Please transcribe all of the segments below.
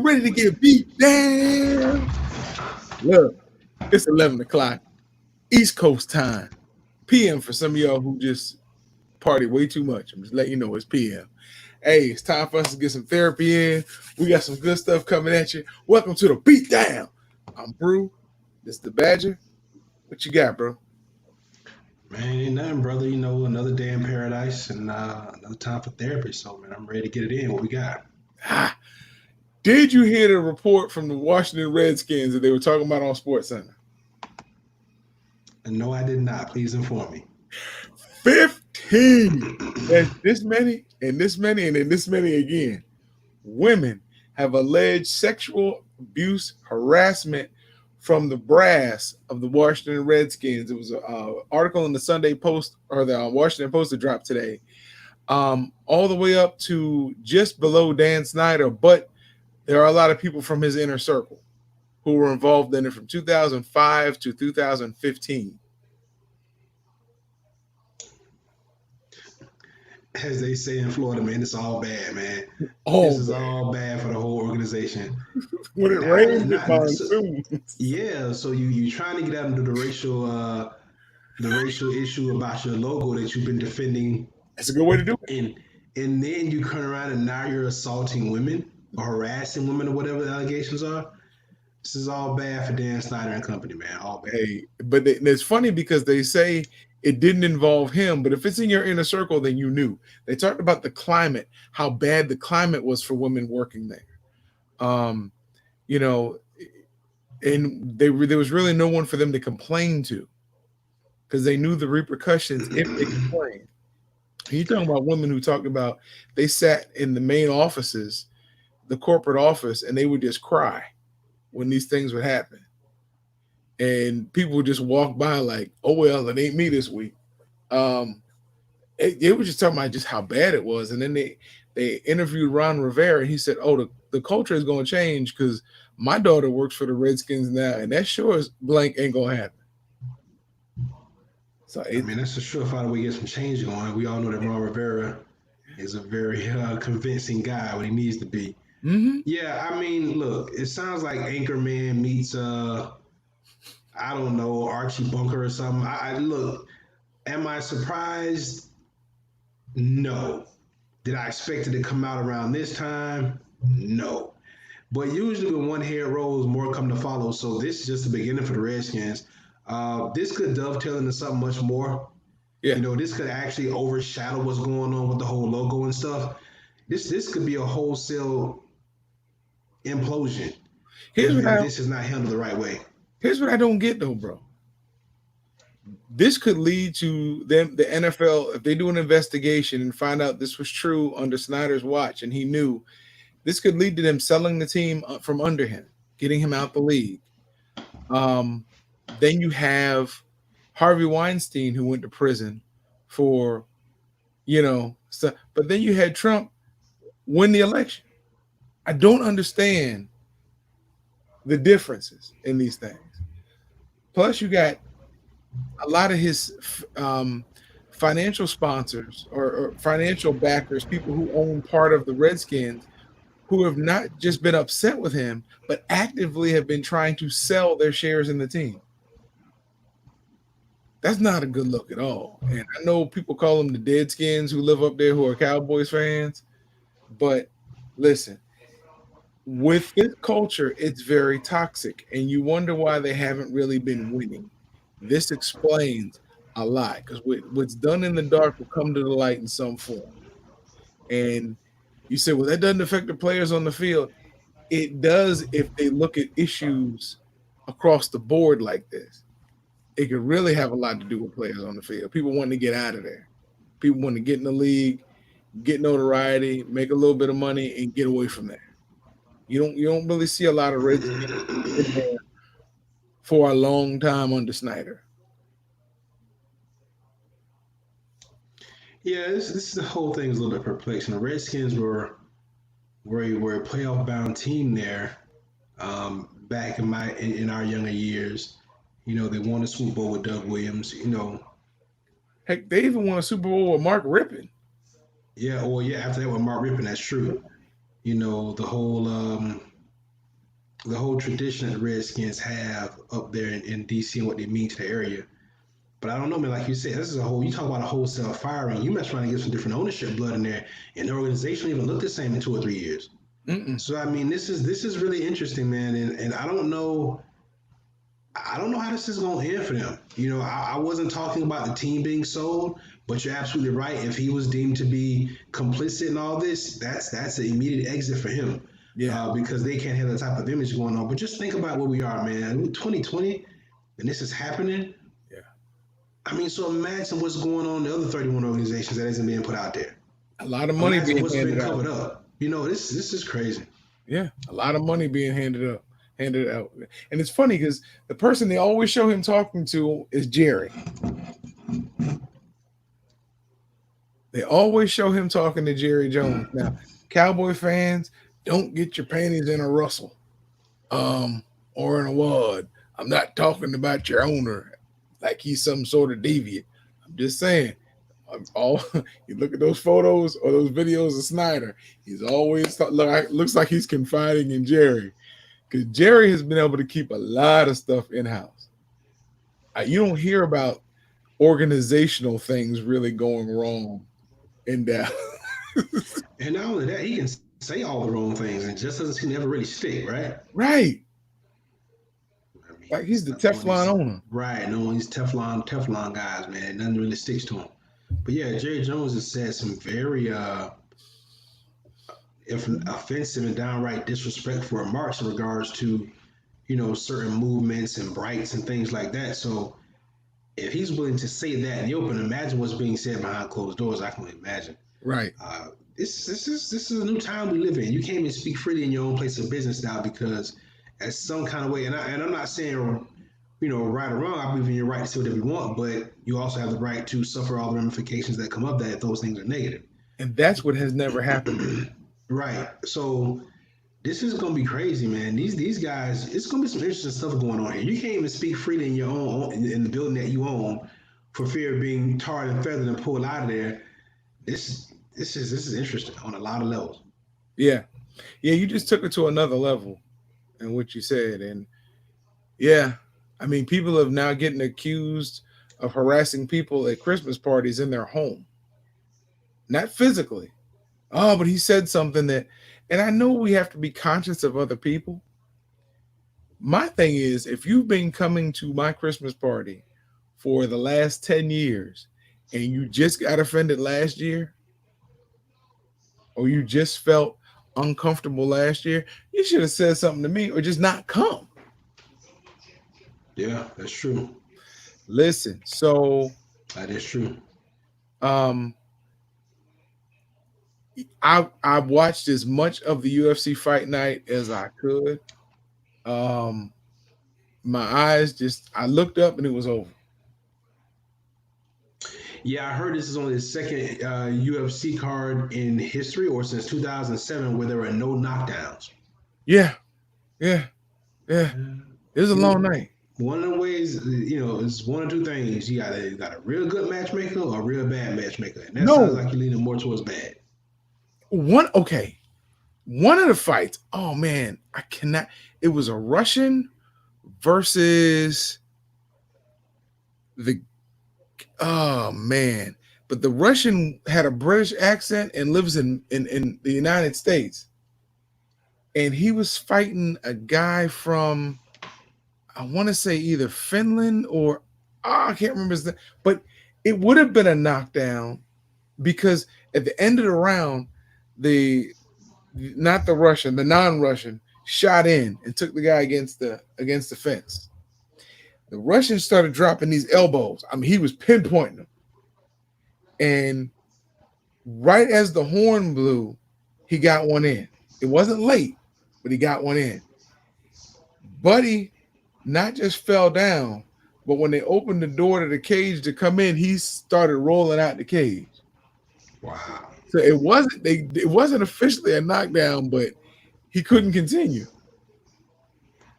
ready to get beat down. Look, it's 11 o'clock, East Coast time, PM for some of y'all who just party way too much. I'm just letting you know it's PM. Hey, it's time for us to get some therapy in. We got some good stuff coming at you. Welcome to the Beatdown. I'm Brew. This is the Badger. What you got, bro? Man, ain't nothing, brother. Another day in paradise and another time for therapy. So, man, I'm ready to get it in. What we got? Ah, did you hear the report from the Washington Redskins that they were talking about on SportsCenter? And no, I did not. Please inform me. 15. There's this many, and this many, and then this many again. Women have alleged sexual abuse, harassment from the brass of the Washington Redskins. It was an article in the Sunday Post or the Washington Post that dropped today, all the way up to just below Dan Snyder. But there are a lot of people from his inner circle who were involved in it from 2005 to 2015. As they say in Florida, man, it's all bad, man. Oh, This is all bad for the whole organization. when it Now, rains, it so, monsoons. yeah, so you trying to get out into the racial issue about your logo that you've been defending, That's a good way to do it. and then you turn around and now you're assaulting women or harassing women or whatever the allegations are. This is all bad for Dan Snyder and company, man. All bad. Hey, but it's funny because they say it didn't involve him, but if it's in your inner circle, then you knew. They talked about the climate, how bad the climate was for women working there. Um, you know, and there was really no one for them to complain to because they knew the repercussions if they complained. You talking about women who talked about they sat in the main offices, the corporate office, and they would just cry when these things would happen. And people would just walk by like, oh, well, it ain't me this week. It was just talking about just how bad it was. And then they interviewed Ron Rivera, and he said, oh, the culture is going to change because my daughter works for the Redskins now, and that sure as blank ain't going to happen. So I mean, that's a surefire way to get some change going. We all know that Ron Rivera is a very convincing guy when he needs to be. Mm-hmm. Yeah, I mean, look, it sounds like Anchorman meets I don't know, Archie Bunker or something. I look, am I surprised? No. Did I expect it to come out around this time? No. But usually when one head rolls, more come to follow. So this is just the beginning for the Redskins. This could dovetail into something much more. Yeah. This could actually overshadow what's going on with the whole logo and stuff. This could be a wholesale implosion if this is not handled the right way. Here's what I don't get though, bro. This could lead to them, the NFL, if they do an investigation and find out this was true under Snyder's watch and he knew, this could lead to them selling the team from under him, getting him out the league. Then you have Harvey Weinstein who went to prison for, stuff. But then you had Trump win the election. I don't understand the differences in these things. Plus, you got a lot of his financial sponsors or financial backers, people who own part of the Redskins, who have not just been upset with him, but actively have been trying to sell their shares in the team. That's not a good look at all. And I know people call them the Deadskins who live up there who are Cowboys fans, but listen, with this culture, it's very toxic, and you wonder why they haven't really been winning. This explains a lot because what's done in the dark will come to the light in some form. And you say, well, that doesn't affect the players on the field. It does if they look at issues across the board like this. It could really have a lot to do with players on the field. People want to get out of there. People want to get in the league, get notoriety, make a little bit of money, and get away from there. You don't really see a lot of Redskins in there for a long time under Snyder. Yeah, this the whole thing is a little bit perplexing. The Redskins were a playoff bound team there back in our younger years. They won a Super Bowl with Doug Williams. Heck, they even won a Super Bowl with Mark Rippon. Yeah, or yeah, after that with Mark Rippon, that's true. The whole the whole tradition that the Redskins have up there in DC and what they mean to the area. But I don't know, man. Like you said, this is a whole. You talk about a wholesale firing. You mess around and get some different ownership blood in there, and the organization even look the same in 2 or 3 years. Mm-mm. So I mean, this is really interesting, man. And I don't know. I don't know how this is going to end for them. I wasn't talking about the team being sold, but you're absolutely right. If he was deemed to be complicit in all this, that's an immediate exit for him, Yeah, because they can't have the type of image going on. But just think about where we are, man. 2020, and this is happening. yeah. I mean, so imagine what's going on in the other 31 organizations that isn't being put out there. A lot of money Imagine being what's been handed out. covered up. This is crazy. Yeah, a lot of money being handed out. And it's funny because the person they always show him talking to is Jerry. They always show him talking to Jerry Jones. Now, Cowboy fans, don't get your panties in a rustle, or in a wad. I'm not talking about your owner like he's some sort of deviant. I'm just saying. All you look at those photos or those videos of Snyder, he's always looks like he's confiding in Jerry, because Jerry has been able to keep a lot of stuff in house. You don't hear about organizational things really going wrong in Dallas. And not only that, he can say all the wrong things and just doesn't seem to ever really stick, right? Right, I mean, like he's the not one of these, Teflon owner. right? No one of these Teflon guys, man. Nothing really sticks to him. But yeah, Jerry Jones has said some very if offensive and downright disrespectful remarks in regards to certain movements and brights and things like that. So if he's willing to say that in the open, imagine what's being said behind closed doors. I can only imagine. Right. This is a new time we live in. You can't even speak freely in your own place of business now because, as some kind of way, I'm not saying right or wrong. I believe in your right to say whatever you want, but you also have the right to suffer all the ramifications that come up that if those things are negative. And that's what has never happened. Right. So this is gonna be crazy, man. These guys, it's gonna be some interesting stuff going on here. You can't even speak freely in your own in the building that you own for fear of being tarred and feathered and pulled out of there. This is interesting on a lot of levels. Yeah. Yeah, you just took it to another level in what you said. And yeah, I mean, people are now getting accused of harassing people at Christmas parties in their home. Not physically. Oh, but he said something that, and I know we have to be conscious of other people. My thing is, if you've been coming to my Christmas party for the last 10 years and you just got offended last year, or you just felt uncomfortable last year, you should have said something to me or just not come. Yeah, that's true. Listen, so That is true. um I watched as much of the UFC fight night as I could. Um my eyes just I looked up and it was over. Yeah, I heard this is only the second UFC card in history or since 2007 where there were no knockdowns. Yeah, yeah, yeah. It was a long night. One of the ways, is one or two things. You got a real good matchmaker or a real bad matchmaker, and that sounds No, like you're leaning more towards bad. one okay. One of the fights, oh man, I cannot. It was a Russian versus the oh man. But the Russian had a British accent and lives in the United States. And he was fighting a guy from I want to say either Finland or I can't remember his name, but it would have been a knockdown because at the end of the round, the not the Russian, the non-Russian shot in and took the guy against the fence. The Russian started dropping these elbows. I mean, he was pinpointing them. And right as the horn blew, he got one in. It wasn't late, but he got one in. Buddy not just fell down, but when they opened the door to the cage to come in, he started rolling out the cage. Wow. So it wasn't officially a knockdown, but he couldn't continue.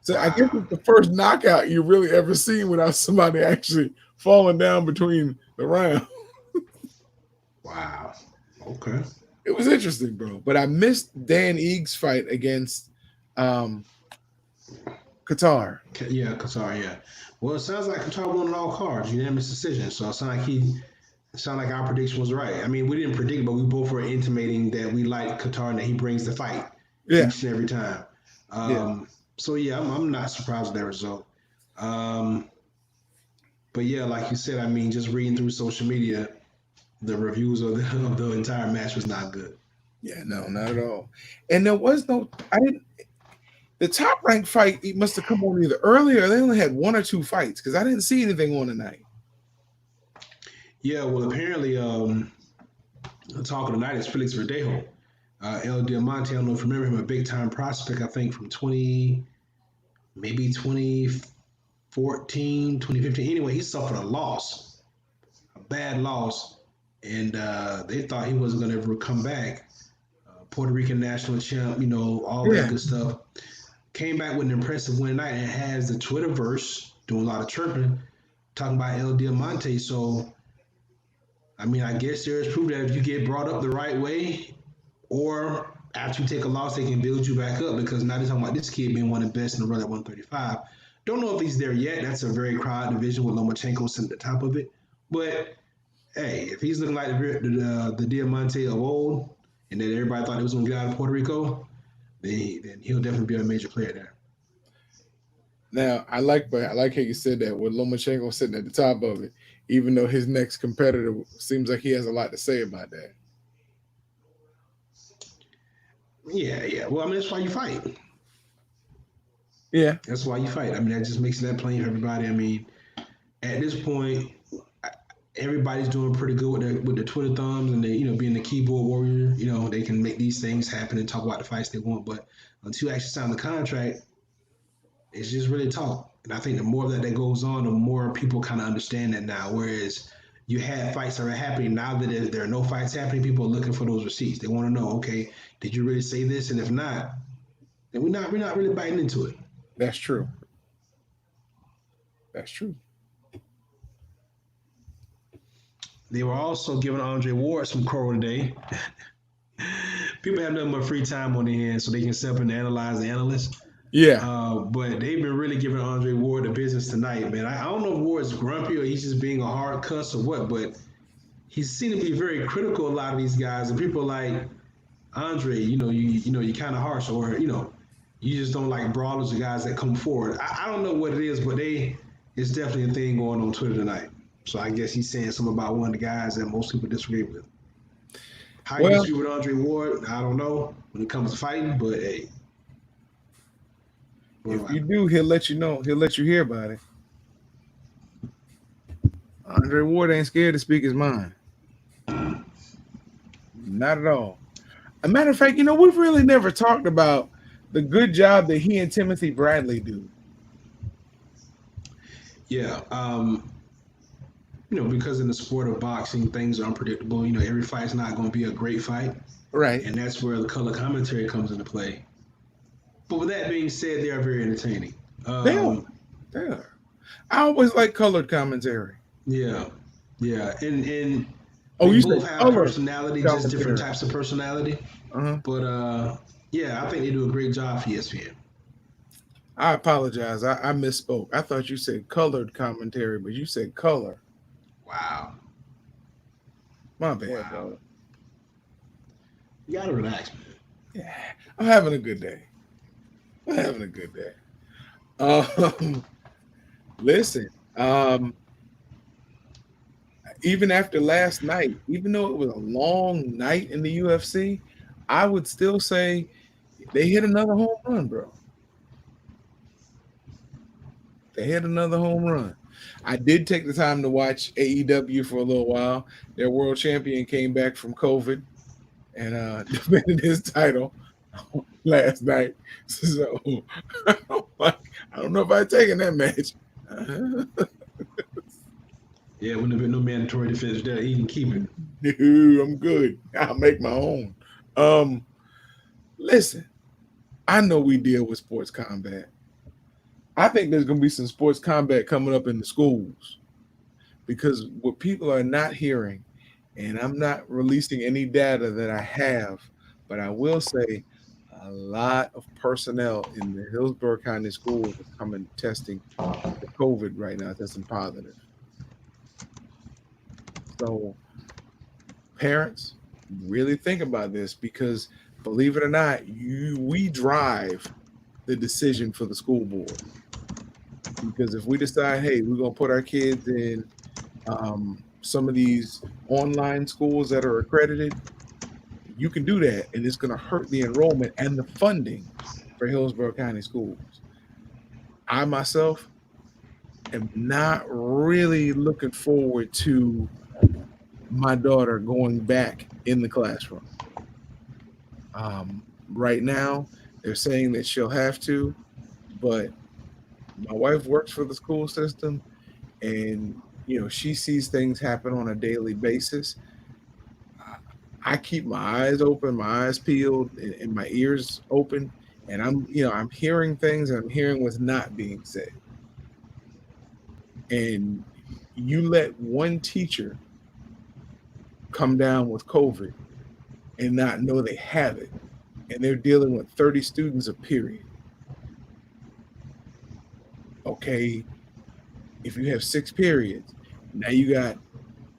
So I guess Wow. it's the first knockout you really ever seen without somebody actually falling down between the round. Wow. Okay. It was interesting, bro. But I missed Dan Eag's fight against Qatar. Yeah, Qatar. Yeah. Well, it sounds like Qatar won on all cards, unanimous decision. So it sounds like our prediction was right. I mean, we didn't predict, but we both were intimating that we like Qatar and that he brings the fight Yeah, each and every time. yeah. So yeah, I'm not surprised with that result. Um, but yeah, like you said, I mean, just reading through social media, the reviews of the entire match was not good. Yeah, no, not at all. And there was no, I didn't, the top ranked fight, it must have come on either earlier. They only had one or two fights because I didn't see anything on tonight. Yeah, well, apparently, the talk of the night is Felix Verdejo. El Diamante, I don't know if you remember him, a big time prospect, I think from 2014, 2015. Anyway, he suffered a loss, a bad loss, and they thought he wasn't going to ever come back. Puerto Rican national champ, all that Yeah. good stuff. Came back with an impressive win tonight and has the Twitterverse doing a lot of chirping, talking about El Diamante. So, I mean, I guess there is proof that if you get brought up the right way, or after you take a loss, they can build you back up because now they're talking about this kid being one of the best in the world at 135. Don't know if he's there yet. That's a very crowded division with Lomachenko sitting at the top of it. But hey, if he's looking like the Diamante of old, and that everybody thought he was going to get out of Puerto Rico, then he'll definitely be a major player there. Now I like how you said that with Lomachenko sitting at the top of it, even though his next competitor seems like he has a lot to say about that. Yeah, yeah. Well, I mean, that's why you fight. Yeah, That's why you fight. I mean, that just makes that plain for everybody. I mean, at this point, everybody's doing pretty good with the Twitter thumbs and being the keyboard warrior. They can make these things happen and talk about the fights they want. But until you actually sign the contract, it's just really talk. And I think the more that goes on, the more people kind of understand that now. Whereas you had fights that are happening now that there are no fights happening, people are looking for those receipts. They want to know, okay, did you really say this? And if not, then we're not really biting into it. that's true. That's true. They were also giving Andre Ward some coral today. People have nothing but free time on their hands, so they can step in and analyze the analysts. Yeah. But they've been really giving Andre Ward the business tonight, man. I don't know if Ward's grumpy or he's just being a hard cuss or what, but he seemed to be very critical of a lot of these guys. And people like Andre, you're kind of harsh, or you just don't like brawlers or guys that come forward. I don't know what it is, but it's definitely a thing going on Twitter tonight. So I guess he's saying something about one of the guys that most people disagree with. How you Well, disagree with Andre Ward, I don't know when it comes to fighting, but hey, if you do, he'll let you know. He'll let you hear about it. Andre Ward ain't scared to speak his mind. Not at all. A matter of fact, we've really never talked about the good job that he and Timothy Bradley do. yeah, because in the sport of boxing, things are unpredictable. Every fight's not going to be a great fight, Right. and that's where the color commentary comes into play. But with that being said, they are very entertaining. They are. They are. I always like colored commentary. Yeah, yeah, and Oh, they you both said have color personality, just different commentary. types of personality. Uh-huh. But yeah, I think they do a great job for ESPN. I apologize. I misspoke. I thought you said colored commentary, but you said color. Wow, My bad, wow. dog. You gotta relax, man. Yeah, I'm having a good day. I'm having a good day. Um, listen. Even after last night, even though it was a long night in the UFC, I would still say they hit another home run, bro. They hit another home run. I did take the time to watch AEW for a little while. Their world champion came back from COVID and defended his title last night. So I don't know if I'd taken that match. Yeah, wouldn't have been no mandatory defense there. He can keep it. I'm good. I'll make my own. Um, Listen, I know we deal with sports combat. I think there's going to be some sports combat coming up in the schools because what people are not hearing, and I'm not releasing any data that I have, but I will say a lot of personnel in the Hillsborough County Schools is coming testing for COVID right now, testing positive. So parents, really think about this because believe it or not, we drive the decision for the school board. Because if we decide, hey, we're gonna put our kids in some of these online schools that are accredited, you can do that, and it's gonna hurt the enrollment and the funding for Hillsborough County schools. I myself am not really looking forward to my daughter going back in the classroom. Right now, they're saying that she'll have to, but my wife works for the school system, and she sees things happen on a daily basis. I keep my eyes open, my eyes peeled, and my ears open, and I'm hearing things, and I'm hearing what's not being said. And you let one teacher come down with COVID and not know they have it, and they're dealing with 30 students a period. Okay, if you have 6 periods, now you got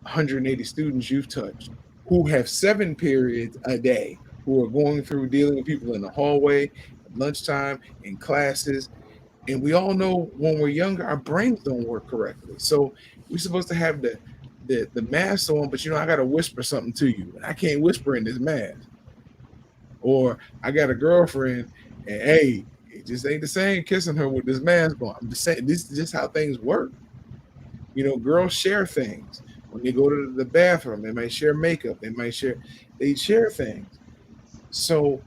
180 students you've touched who have 7 periods a day, who are going through dealing with people in the hallway, at lunchtime, in classes. And we all know when we're younger, our brains don't work correctly. So we're supposed to have the mask on, but I gotta whisper something to you. And I can't whisper in this mask. Or I got a girlfriend, and hey, it just ain't the same kissing her with this mask on. I'm just saying, this is just how things work. Girls share things. When they go to the bathroom, they might share makeup. They share things. So,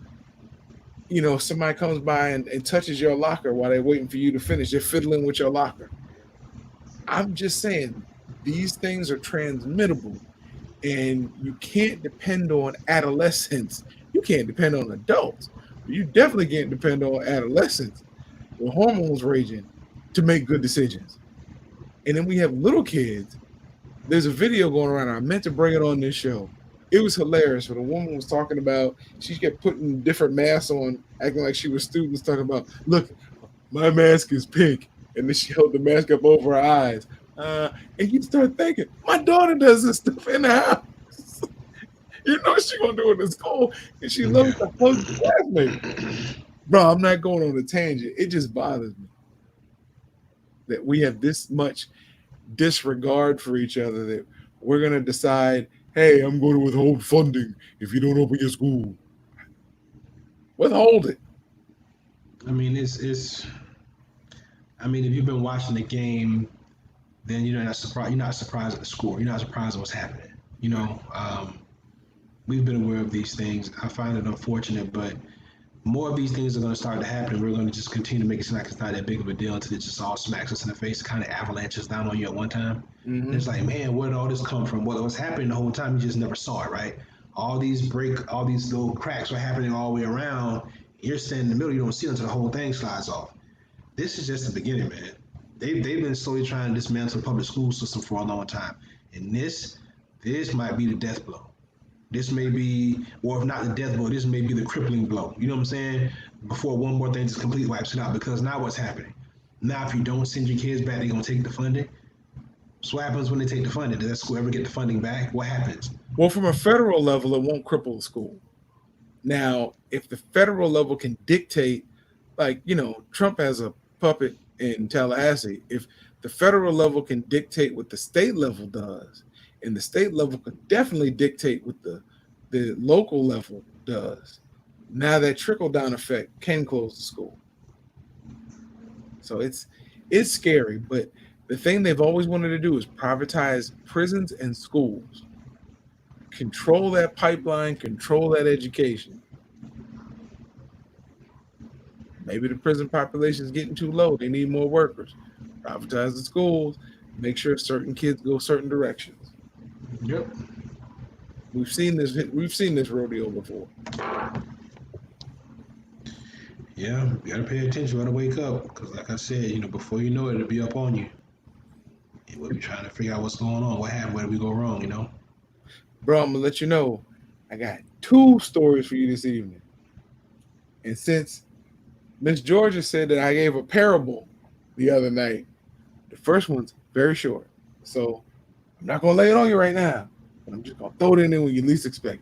somebody comes by and touches your locker while they're waiting for you to finish. They're fiddling with your locker. I'm just saying, these things are transmittable, and you can't depend on adolescents. You can't depend on adults. But you definitely can't depend on adolescents with hormones raging to make good decisions. And then we have little kids. There's a video going around. I meant to bring it on this show. It was hilarious when a woman was talking about, she kept putting different masks on, acting like she was students, talking about, look, my mask is pink. And then she held the mask up over her eyes. And you start thinking, my daughter does this stuff in the house. She's going to do it in school. And she loves to hug the classmates. Bro, I'm not going on a tangent. It just bothers me that we have this much disregard for each other that we're going to decide, hey, I'm going to withhold funding if you don't open your school. Withhold it. I mean, I mean, if you've been watching the game, then you're not surprised. You're not surprised at the score. You're not surprised at what's happening. We've been aware of these things. I find it unfortunate, but more of these things are going to start to happen. We're going to just continue to make it seem like it's not that big of a deal until it just all smacks us in the face, kind of avalanches down on you at one time. Mm-hmm. And it's like, man, where did all this come from? What was happening the whole time? You just never saw it, right? All these little cracks were happening all the way around. You're standing in the middle. You don't see it until the whole thing slides off. This is just the beginning, man. They've been slowly trying to dismantle the public school system for a long time, and this might be the death blow. This may be, or if not the death blow, this may be the crippling blow. You know what I'm saying? Before one more thing just completely wipes it out. Because now what's happening? Now if you don't send your kids back, they're going to take the funding. So what happens when they take the funding? Does that school ever get the funding back? What happens? Well, from a federal level, it won't cripple the school. Now, if the federal level can dictate, like, Trump has a puppet in Tallahassee. If the federal level can dictate what the state level does, and the state level could definitely dictate what the local level does. Now that trickle-down effect can close the school. So it's scary, but the thing they've always wanted to do is privatize prisons and schools. Control that pipeline, control that education. Maybe the prison population is getting too low. They need more workers. Privatize the schools, make sure certain kids go certain directions. Yep. We've seen this rodeo before. Yeah, you gotta pay attention. You gotta wake up, because like I said, before you know it, it'll be up on you. And we'll be trying to figure out what's going on, what happened, where did we go wrong, Bro, I'm gonna let you know, I got 2 stories for you this evening. And since Miss Georgia said that I gave a parable the other night, the first one's very short. So I'm not gonna lay it on you right now, but I'm just gonna throw it in there when you least expect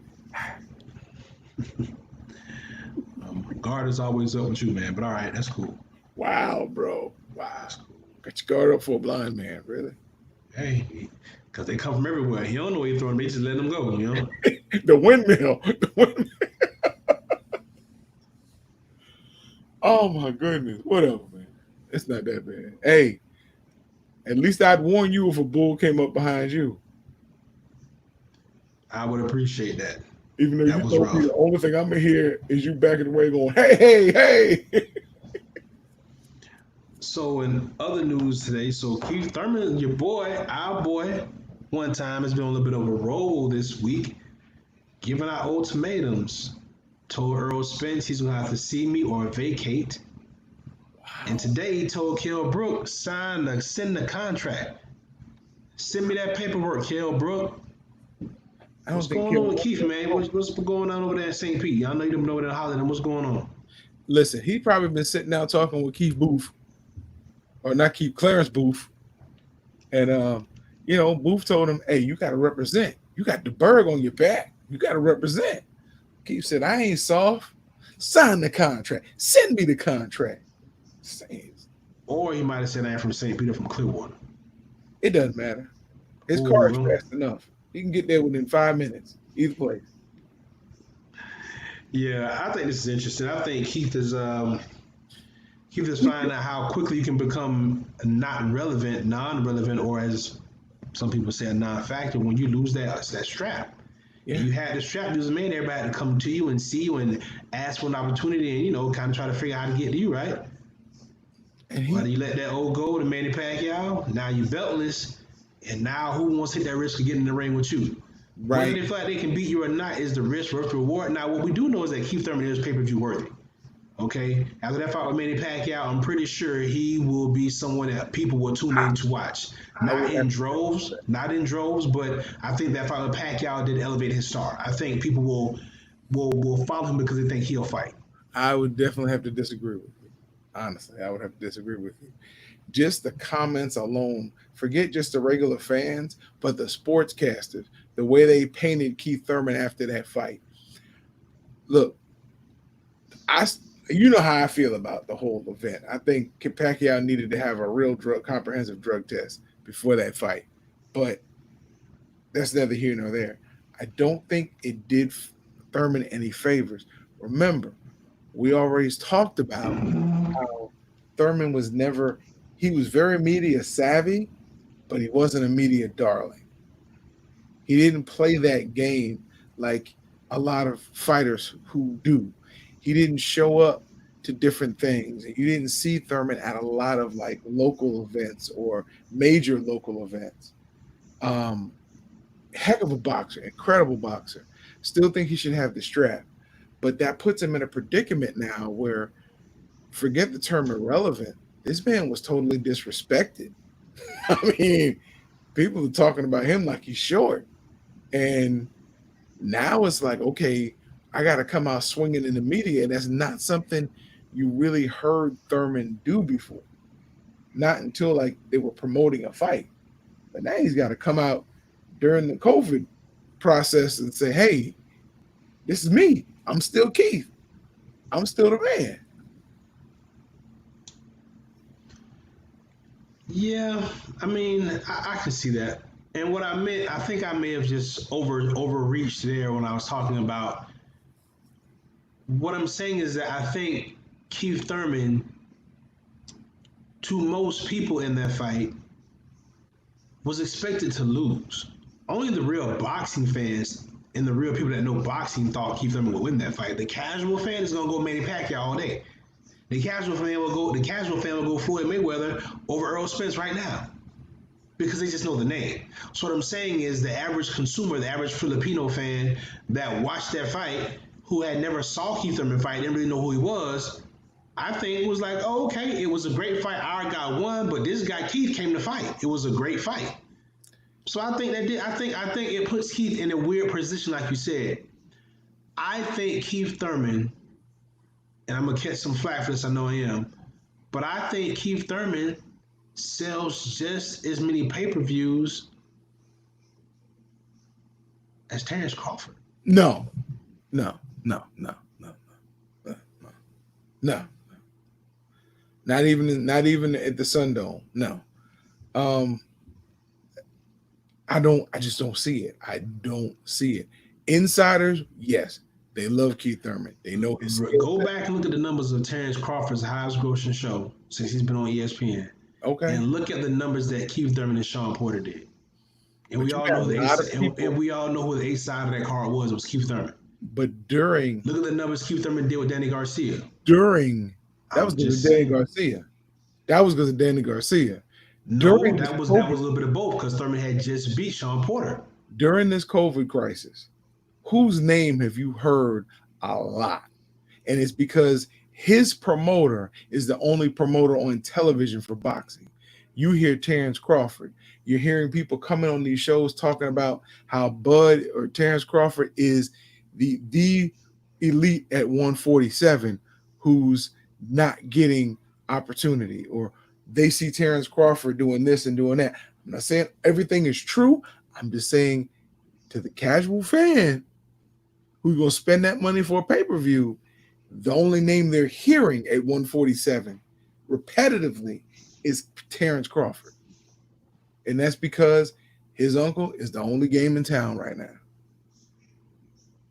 it. Guard is always up with you, man. But all right, that's cool. Wow, bro. Wow. That's cool. Got your guard up for a blind man, really. Hey, because they come from everywhere. He don't know where you're throwing. They just let them go. You know. The windmill. The windmill. Oh my goodness. Whatever, man. It's not that bad. Hey, at least I'd warn you if a bull came up behind you. I would appreciate that. Even though That you was told me rough. the only thing I'm gonna hear is you backing away going, hey, hey, hey. So in other news today, so Keith Thurman, your boy, our boy, one time has been on a little bit of a roll this week, giving out ultimatums. Told Earl Spence he's gonna have to see me or vacate. And Wow. today he told Kell Brook, send the contract. Send me that paperwork, Kell Brook. I What's don't think going on Kim. with Keith, man? What's going on over there at St. Pete? Y'all know you been over there hollering. What's going on? Listen, he probably been sitting down talking with Keith Booth, or not Keith, Clarence Booth. And Booth told him, hey, you gotta represent. You got the bird on your back. You gotta represent. Keith said, I ain't soft. Sign the contract. Send me the contract. Saying, Or he might have said I am from St. Peter from Clearwater. it doesn't matter. His car is Ooh, fast enough. He can get there within 5 minutes, either place. yeah, I think this is interesting. I think Keith is finding out how quickly you can become not relevant, non-relevant, or as some people say, a non-factor when you lose that strap. And Yeah. you had the strap, you was a man, everybody had to come to you and see you and ask for an opportunity and, kind of try to figure out how to get to you, right? And Whether he you let that old go to Manny Pacquiao, now you beltless, and now who wants to take that risk of getting in the ring with you? Whether right. they feel like they can beat you or not is the risk worth the reward. Now, what we do know is that Keith Thurman is pay-per-view worthy. Okay, after that fight with Manny Pacquiao, I'm pretty sure he will be someone that people will tune I, in to watch. I would have Not in droves, but I think that fight with Pacquiao did elevate his star. I think people will follow him because they think he'll fight. I would definitely have to disagree with you. Honestly, I would have to disagree with you. Just the comments alone, forget just the regular fans, but the sportscasters, the way they painted Keith Thurman after that fight. Look, I you know how I feel about the whole event. I think Pacquiao needed to have a real comprehensive drug test before that fight, but that's neither here nor there. I don't think it did Thurman any favors. Remember, we already talked about how Thurman was never, he was very media savvy, but he wasn't a media darling. He didn't play that game like a lot of fighters who do. He didn't show up to different things. You didn't see Thurman at a lot of like local events or major local events. Um, Heck of a boxer, incredible boxer. Still think he should have the strap, but that puts him in a predicament now where forget the term irrelevant. This man was totally disrespected. I mean, people are talking about him like he's short. And now it's like, okay, I got to come out swinging in the media. And that's not something you really heard Thurman do before. Not until like they were promoting a fight. But now he's got to come out during the COVID process and say, hey, this is me. I'm still Keith. I'm still the man. Yeah, I mean, I can see that. And what I meant, I think I may have just overreached there when I was talking about. What I'm saying is that I think Keith Thurman, to most people in that fight, was expected to lose. Only the real boxing fans and the real people that know boxing thought Keith Thurman would win that fight. The casual fan is gonna go Manny Pacquiao all day. The casual fan will go. The casual fan will go Floyd Mayweather over Earl Spence right now because they just know the name. So what I'm saying is the average consumer, the average Filipino fan that watched that fight, who had never saw Keith Thurman fight, didn't really know who he was. I think it was like, oh, okay, it was a great fight. Our guy won, but this guy Keith came to fight. It was a great fight. So I think that did. I think it puts Keith in a weird position, like you said. I think Keith Thurman and I'm gonna catch some flack for this. I know I am, but I think Keith Thurman sells just as many pay-per-views as Terrence Crawford. No, no, no, no, no, no, no. Not even at the Sundome. No. Um, I just don't see it. I don't see it. Insiders, yes, they love Keith Thurman. They know his skill Go set. back and look at the numbers of Terrence Crawford's highest grossing show since he's been on ESPN, Okay. and look at the numbers that Keith Thurman and Sean Porter did. And But we you all got know a the lot ace, of and people. we all know who the ace side of that card was. It was Keith Thurman. But during Look at the numbers Keith Thurman did with Danny Garcia. during that was I'm because of just Danny saying. Garcia. That was because of Danny Garcia. No, During this that was COVID a little bit of both because Thurman had just beat Sean Porter. during this COVID crisis, whose name have you heard a lot? And it's because his promoter is the only promoter on television for boxing. You hear Terrence Crawford. You're hearing people coming on these shows talking about how Bud or Terrence Crawford is the elite at 147 who's not getting opportunity, or they see Terrence Crawford doing this and doing that. I'm not saying everything is true. I'm just saying to the casual fan who's going to spend that money for a pay-per-view, the only name they're hearing at 147 repetitively is Terrence Crawford. And that's because his uncle is the only game in town right now.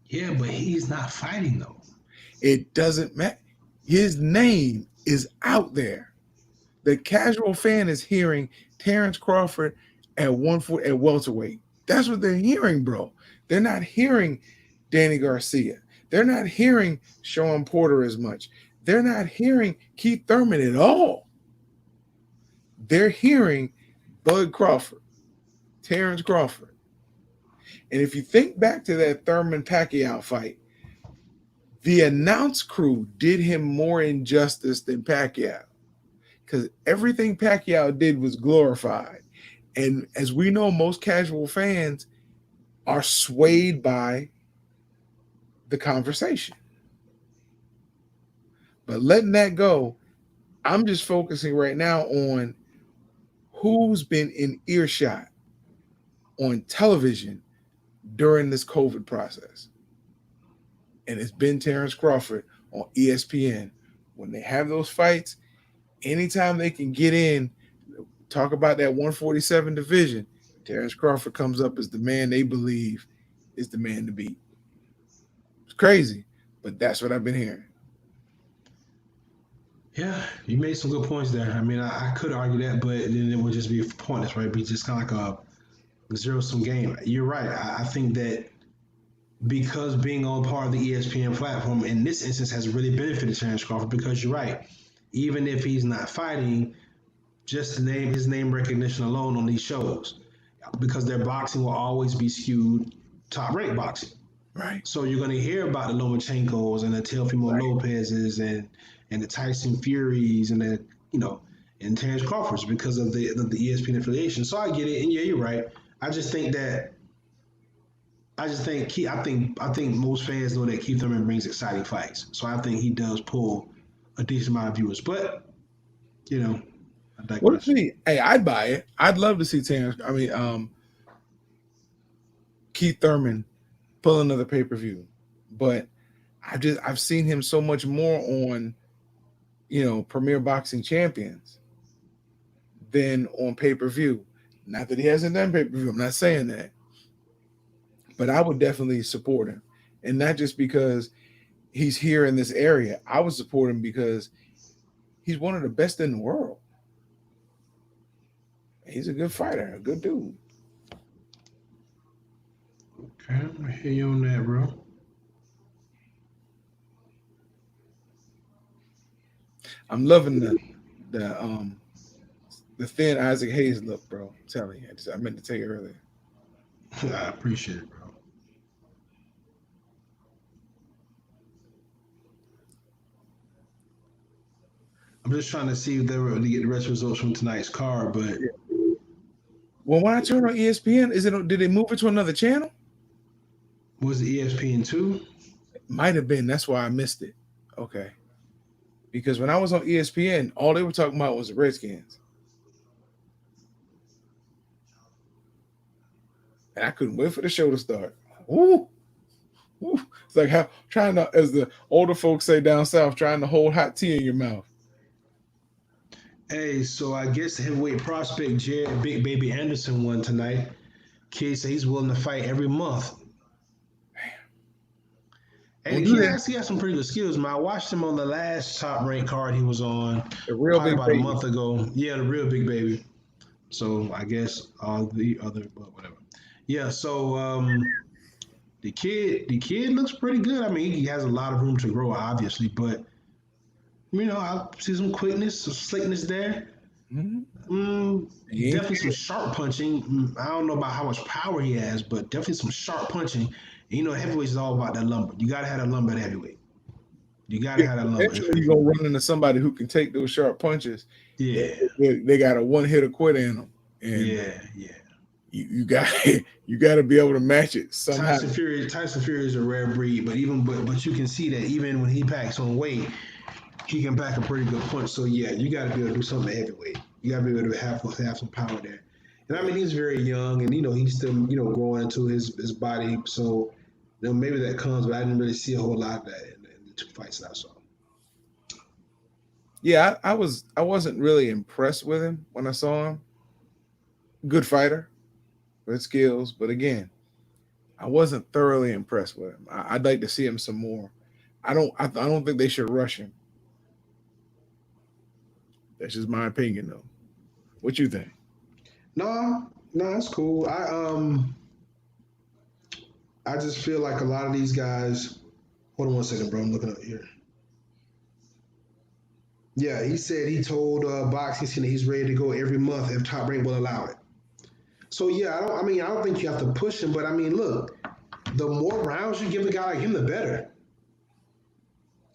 Yeah, but he's not fighting though. It doesn't matter. His name is out there. The casual fan is hearing Terrence Crawford at 140 at welterweight. That's what they're hearing, bro. They're not hearing Danny Garcia. They're not hearing Sean Porter as much. They're not hearing Keith Thurman at all. They're hearing Bud Crawford, Terrence Crawford. And if you think back to that Thurman Pacquiao fight, the announce crew did him more injustice than Pacquiao because everything Pacquiao did was glorified. And as we know, most casual fans are swayed by the conversation. But letting that go, I'm just focusing right now on who's been in earshot on television during this COVID process. And it's been Terrence Crawford on ESPN. When they have those fights, anytime they can get in, talk about that 147 division, Terrence Crawford comes up as the man they believe is the man to beat. It's crazy, but that's what I've been hearing. Yeah, you made some good points there. I mean, I could argue that, but then it would just be pointless, right? Be just kind of like a zero-sum game. You're right. I think that because being on part of the ESPN platform in this instance has really benefited Terrence Crawford because you're right. Even if he's not fighting, just the name, his name recognition alone on these shows, because their boxing will always be skewed top-ranked boxing. Right. So you're going to hear about the Lomachenkos and the Teofimo Right. Lopez's and the Tyson Furies and the and Terrence Crawford's because of the ESPN affiliation. So I get it, and yeah, you're right. I just think that I think most fans know that Keith Thurman brings exciting fights. So I think he does pull a decent amount of viewers. But I We'll digress. see. Hey, I'd buy it. I'd love to see Keith Thurman pull another pay-per-view. But I've seen him so much more on, Premier Boxing Champions than on pay-per-view. Not that he hasn't done pay-per-view. I'm not saying that. But I would definitely support him. And not just because he's here in this area. I would support him because he's one of the best in the world. He's a good fighter, a good dude. Okay, I hear you on that, bro. I'm loving the the thin Isaac Hayes look, bro. I'm telling you. I meant to tell you earlier. I appreciate it, bro. I'm just trying to see if they were able to get the rest results from tonight's card, but Well, when I turn on ESPN, did they move it to another channel? was it ESPN two? It might have been. That's why I missed it. Okay. because when I was on ESPN, all they were talking about was the Redskins, and I couldn't wait for the show to start. Ooh, ooh. It's like how trying to, as the older folks say down south, trying to hold hot tea in your mouth. Hey, so I guess the heavyweight prospect Jared Big Baby Anderson won tonight. Kid said he's willing to fight every month. Hey, Don't the do kid that. actually got some pretty good skills, man. I watched him on the last top ranked card he was on, The real probably big about a baby. month ago. Yeah, the real big baby. So I guess all the other, but whatever. Yeah. So the kid looks pretty good. I mean, he has a lot of room to grow, obviously, but I see some quickness, some slickness there. Mm-hmm. He ain't Definitely some sharp punching. I don't know about how much power he has, but definitely some sharp punching. And, heavyweight is all about that lumber. You gotta have that lumber at heavyweight. You gotta Yeah, have that lumber. eventually you're gonna run into somebody who can take those sharp punches. Yeah, They got a one hitter quit in them, and yeah, yeah. you got you got to be able to match it somehow. Tyson Fury is a rare breed, but you can see that even when he packs on weight, he can pack a pretty good punch. So yeah, you got to be able to do something at heavyweight. You got to be able to have some power there. And I mean, he's very young, and he's still growing into his body. So maybe that comes, but I didn't really see a whole lot of that in the two fights that I saw. Yeah, I wasn't really impressed with him when I saw him. Good fighter, good skills, but again, I wasn't thoroughly impressed with him. I'd like to see him some more. I don't think they should rush him. That's just my opinion, though. What you think? No, no, that's cool. I just feel like a lot of these guys. Hold on one second, bro. I'm looking up here. Yeah, he said he told Boxing Scene that he's ready to go every month if Top Rank will allow it. So yeah, I don't. I mean, I don't think you have to push him, but I mean, look, the more rounds you give a guy like him, the better.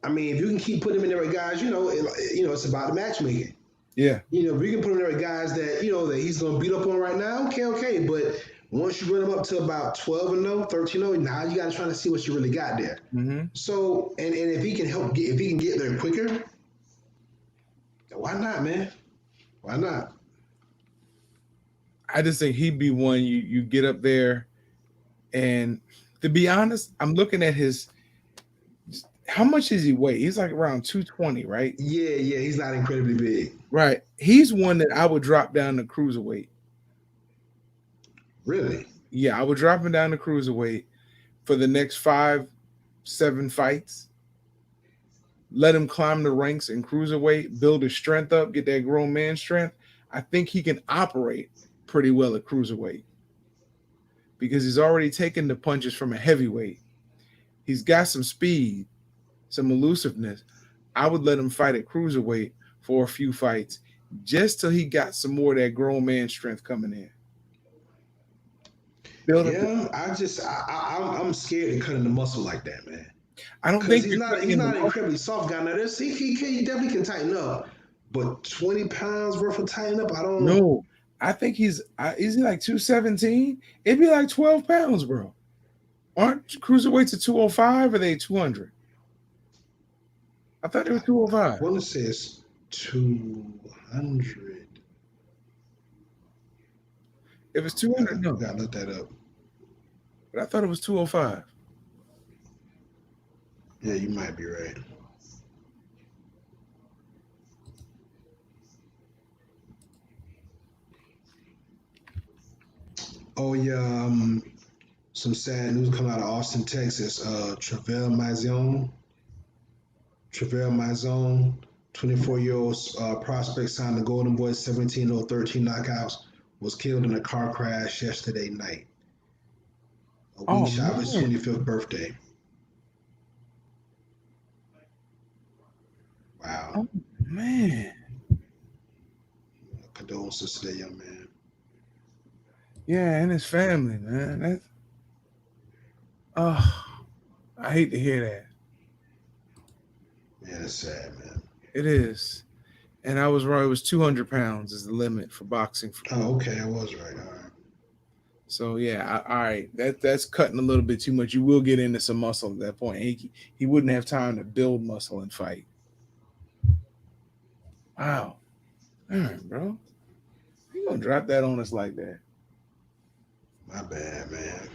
I mean, if you can keep putting him in there with guys, it's about the matchmaking. Yeah. If you can put him there with guys that that he's gonna beat up on right now, okay. But once you bring him up to about 12 and 0, 13 0, now you got to try to see what you really got there. Mm-hmm. So, and if he can if he can get there quicker, why not, man? Why not? I just think he'd be one you get up there, and to be honest, I'm looking at his. How much does he weigh? He's like around 220, right? Yeah, he's not incredibly big. Right. He's one that I would drop down to cruiserweight. Really? Yeah, I would drop him down to cruiserweight for the next 5, 7 fights. Let him climb the ranks in cruiserweight, build his strength up, get that grown man strength. I think he can operate pretty well at cruiserweight because he's already taken the punches from a heavyweight. He's got some speed, some elusiveness. I would let him fight at cruiserweight for a few fights just till he got some more of that grown man strength coming in. Build up. Yeah, I'm scared of cutting the muscle like that, man. I don't Because think he's you're not cutting he's in the not an muscle. incredibly soft guy. Now this he definitely can tighten up, but 20 pounds worth of tighten up, I don't. No, I think is he like 217? It'd be like 12 pounds, bro. Aren't cruiserweights at 205 or are they 200? I thought they were I 205. want to say it's 200. If it's We 200, gotta we no. gotta look that up. But I thought it was 205. Yeah, you might be right. Oh yeah, some sad news coming out of Austin, Texas. Travell Mazon, 24-year-old prospect signed the Golden Boy 17-0-13 knockouts, was killed in a car crash yesterday night, a week Oh shy of his man. 25th birthday. Wow. Oh man. Condolences to that young man. Yeah, and his family, man. That's oh, I hate to hear that. Man, it's sad, man. It is. And I was wrong. It was 200 pounds is the limit for boxing for pro. Oh, okay, I was right. All right. So yeah, all right. That's cutting a little bit too much. You will get into some muscle at that point. He wouldn't have time to build muscle and fight. Wow. All right, bro. You gonna drop that on us like that? My bad, man.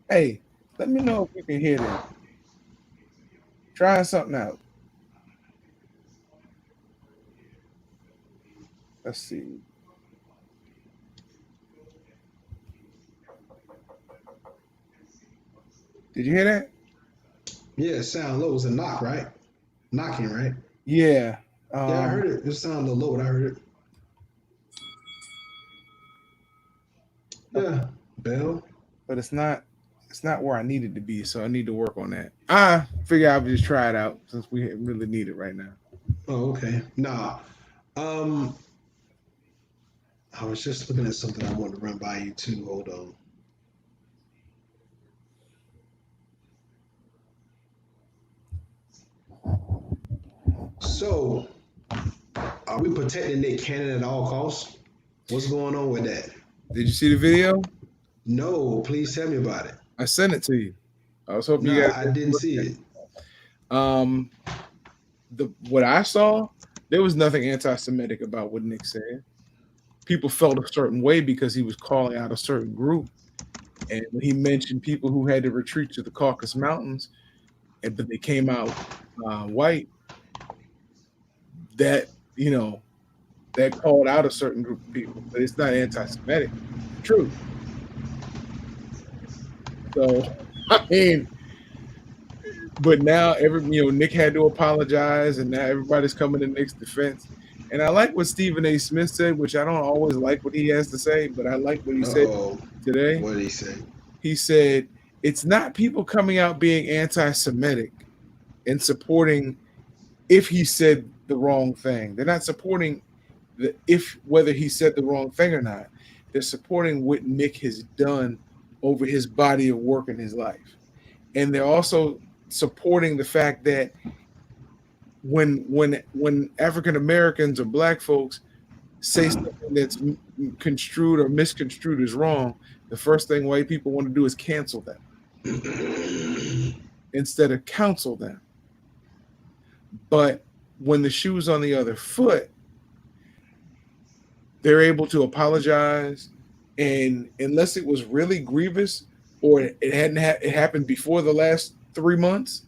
Hey, let me know if you can hear that. Trying something out. Let's see. Did you hear that? Yeah, it sound low. It was a knock, right? Knocking, right? Yeah. Yeah, I Um, heard it. It sounded a little low, but I heard it. okay. Yeah, bell. But it's not where I need it to be, so I need to work on that. I figure I'll just try it out since we really need it right now. Oh, okay. Nah. Um, I was just looking at something I wanted to run by you too. Hold on. So, are we protecting Nick Cannon at all costs? What's going on with that? Did you see the video? No, please tell me about it. I sent it to you. I was hoping you Nah, guys I would didn't look see at it. it. The what I saw, there was nothing anti-Semitic about what Nick said. People felt a certain way because he was calling out a certain group, and when he mentioned people who had to retreat to the Caucasus Mountains, and but they came out white, that you know that called out a certain group of people, but it's not anti-Semitic. It's the truth. So I mean, but now Nick had to apologize, and now everybody's coming to Nick's defense. And I like what Stephen A. Smith said, which I don't always like what he has to say, but I like what he Uh said oh. today. What did he say? He said it's not people coming out being anti-Semitic and supporting if he said the wrong thing. They're not supporting if whether he said the wrong thing or not. They're supporting what Nick has done over his body of work in his life, and they're also supporting the fact that when African Americans or Black folks say something that's construed or misconstrued as wrong, the first thing white people want to do is cancel them instead of counsel them. But when the shoe's on the other foot, they're able to apologize, and unless it was really grievous or it hadn't it happened before the last 3 months,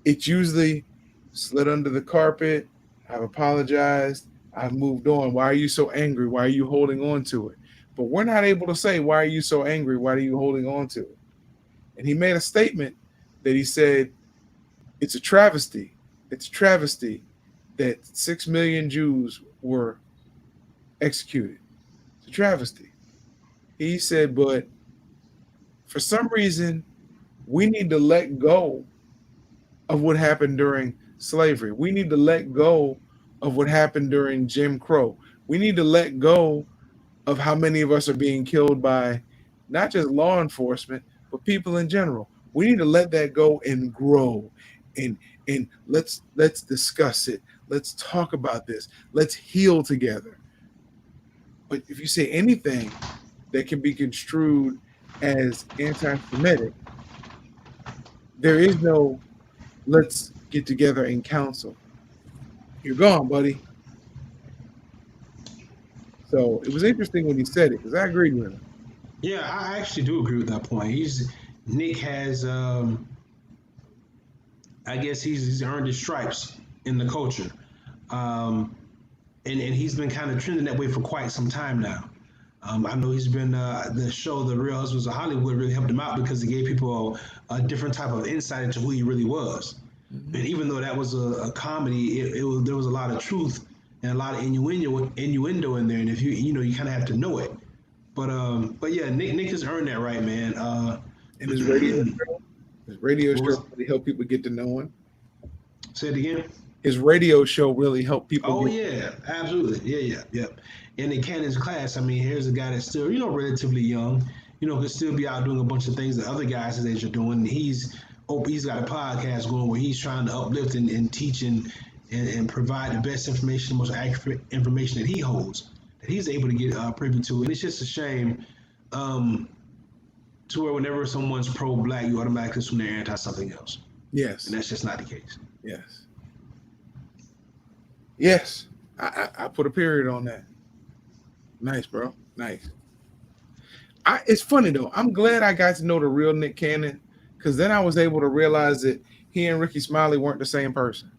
it's usually slid under the carpet. I've apologized. I've moved on. Why are you so angry? Why are you holding on to it? But we're not able to say, why are you so angry? Why are you holding on to it? And he made a statement that he said, it's a travesty. It's a travesty that 6 million Jews were executed. It's a travesty. He said, but for some reason, we need to let go of what happened during slavery. We need to let go of what happened during Jim Crow. We need to let go of how many of us are being killed by not just law enforcement, but people in general. We need to let that go and grow. And let's discuss it. Let's talk about this. Let's heal together. But if you say anything that can be construed as anti-Semitic, there is no let's get together and counsel. You're gone, buddy. So it was interesting when he said it because I agreed with him. Yeah, I actually do agree with that point. Nick has I guess he's earned his stripes in the culture. Um, and he's been kind of trending that way for quite some time now. I know he's been the show The Real Husbands of Hollywood really helped him out because it gave people a different type of insight into who he really was. Mm-hmm. And even though that was a comedy, there was a lot of truth and a lot of innuendo in there. And if you kind of have to know it. But yeah, Nick has earned that right, man. And his radio show Was really helped people get to know him. say it again. His radio show really helped people Oh get. yeah, absolutely. Yeah. And in Cannon's class, I mean, here's a guy that's still, relatively young, could still be out doing a bunch of things that other guys his age are doing. And he's got a podcast going where he's trying to uplift and teach and provide the best information, the most accurate information that he holds, that he's able to get privy to. And it's just a shame to where whenever someone's pro-black, you automatically assume they're anti something else, and Yes, that's just not the case. yes. Yes, I put a period on that. Nice, bro. Nice. It's funny though. I'm glad I got to know the real Nick Cannon because then I was able to realize that he and Ricky Smiley weren't the same person.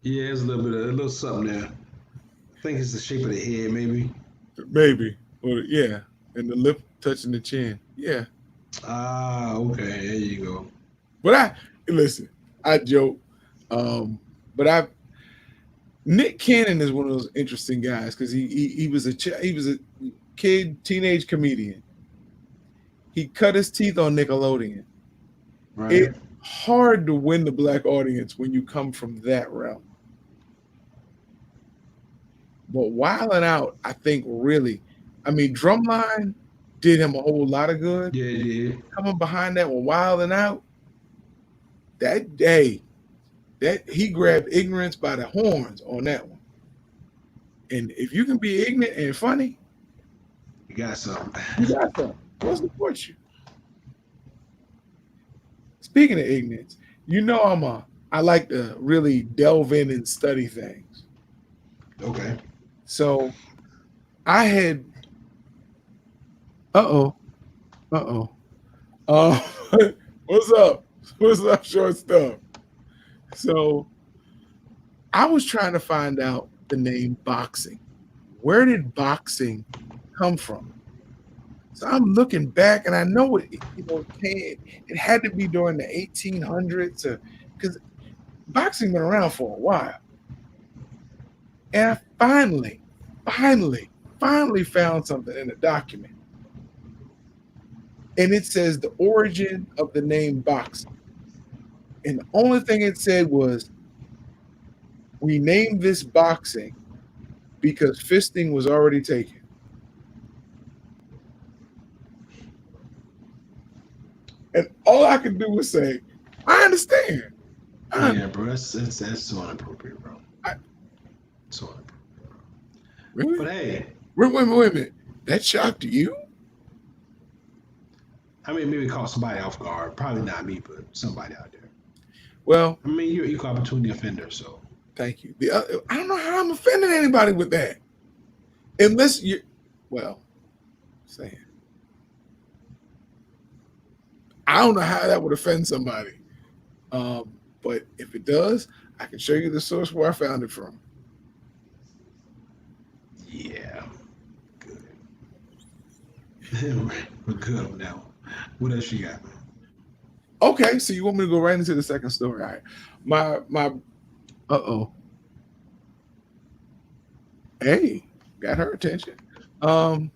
Yeah, it's a little something there. I think it's the shape of the head, maybe. Maybe. Or yeah. And the lip touching the chin. Yeah. Ah, okay. There you go. But I listen, I joke. But I Nick Cannon is one of those interesting guys because he was he was a teenage comedian. He cut his teeth on Nickelodeon. Right. It's hard to win the black audience when you come from that realm. But Wildin' Out, I think really, I mean, Drumline did him a whole lot of good. Yeah, it did. Coming behind that with Wildin' Out, that day, that he grabbed ignorance by the horns on that one. And if you can be ignorant and funny, You got something. you got something. What's support you? Speaking of ignorance, you know I like to really delve in and study things. Okay. So I had uh-oh, uh-oh. Uh what's up? What's up, short stuff? So I was trying to find out the name boxing. Where did boxing come from? So I'm looking back, and I know it had to be during the 1800s, because boxing been around for a while. And I finally found something in a document, and it says the origin of the name boxing. And the only thing it said was, we named this boxing because fisting was already taken. And all I could do was say, I understand. Yeah, bro. That's so inappropriate, bro. I, So inappropriate, bro. really? But hey, Wait a minute. That shocked you? I mean, maybe caught somebody off guard. Probably not me, but somebody out there. Well, I mean, you're equal opportunity offender, so. thank you. I don't know how I'm offending anybody with that. Unless you, well, saying. I don't know how that would offend somebody. But if it does, I can show you the source where I found it from. Yeah. Good. We're good on that one. What else you got? Okay, so you want me to go right into the second story? All right. My uh-oh. Hey, got her attention. Um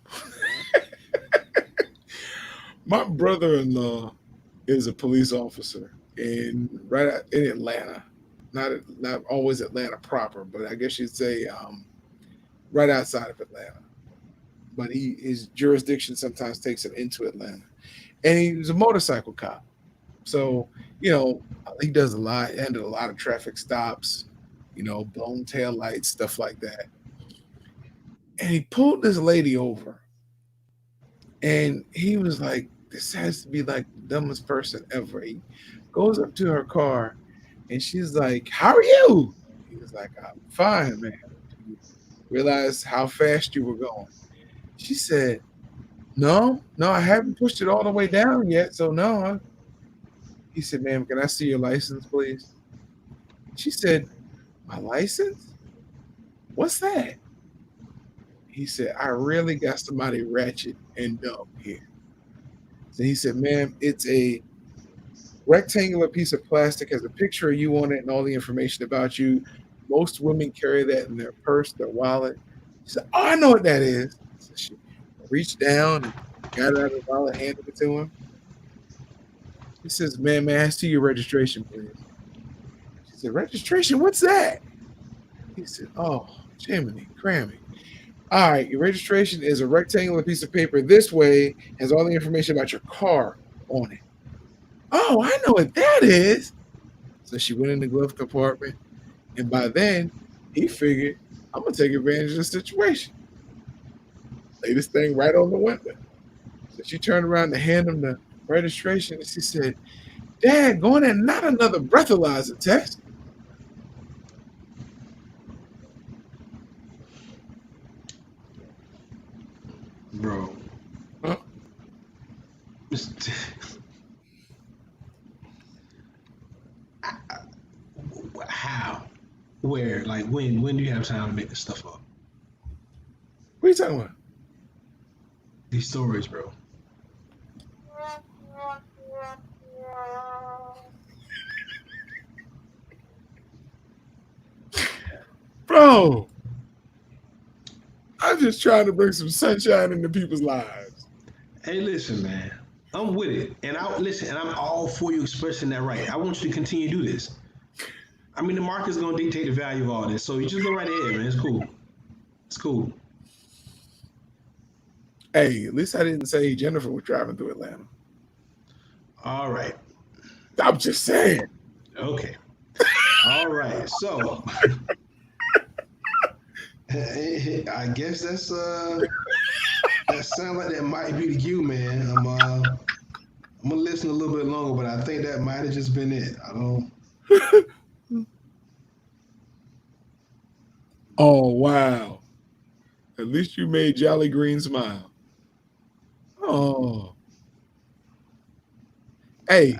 my brother-in-law is a police officer in Atlanta. Not always Atlanta proper, but I guess you'd say right outside of Atlanta. But his jurisdiction sometimes takes him into Atlanta. And he was a motorcycle cop. So, he does a lot, handled a lot of traffic stops, blown tail lights, stuff like that. And he pulled this lady over. And he was like, this has to be like the dumbest person ever. He goes up to her car and she's like, how are you? He was like, I'm fine, man. You realize how fast you were going. She said, no, I haven't pushed it all the way down yet. So no. He said, ma'am, can I see your license, please? She said, my license? What's that? He said, I really got somebody ratchet and dumb here. So he said, ma'am, it's a rectangular piece of plastic, has a picture of you on it and all the information about you. Most women carry that in their purse, their wallet. She said, oh, I know what that is. So she reached down and got it out of the wallet, handed it to him. He says, ma'am, may I see your registration, please? She said, registration? What's that? He said, oh, Jiminy, Grammy. All right, your registration is a rectangular piece of paper. This way has all the information about your car on it. Oh, I know what that is. So she went in the glove compartment, and by then he figured, I'm gonna take advantage of the situation. Lay this thing right on the window. So she turned around to hand him the registration, and she said, Dad, going in, not another breathalyzer test. bro. Huh? How? Where? Like when? When do you have time to make this stuff up? What are you talking about? These stories, bro. Bro, I'm just trying to bring some sunshine into people's lives. Hey, listen, man. I'm with it, and I listen, and I'm all for you expressing that right. I want you to continue to do this. I mean, the market's gonna dictate the value of all this, so you just go right ahead, man. It's cool. It's cool. Hey, at least I didn't say Jennifer was driving through Atlanta. All right. I'm just saying. Okay. All right. So, I guess that sounds like that might be the you, man. I'm gonna listen a little bit longer, but I think that might have just been it. I don't. Oh, wow. At least you made Jolly Green smile. Oh, hey,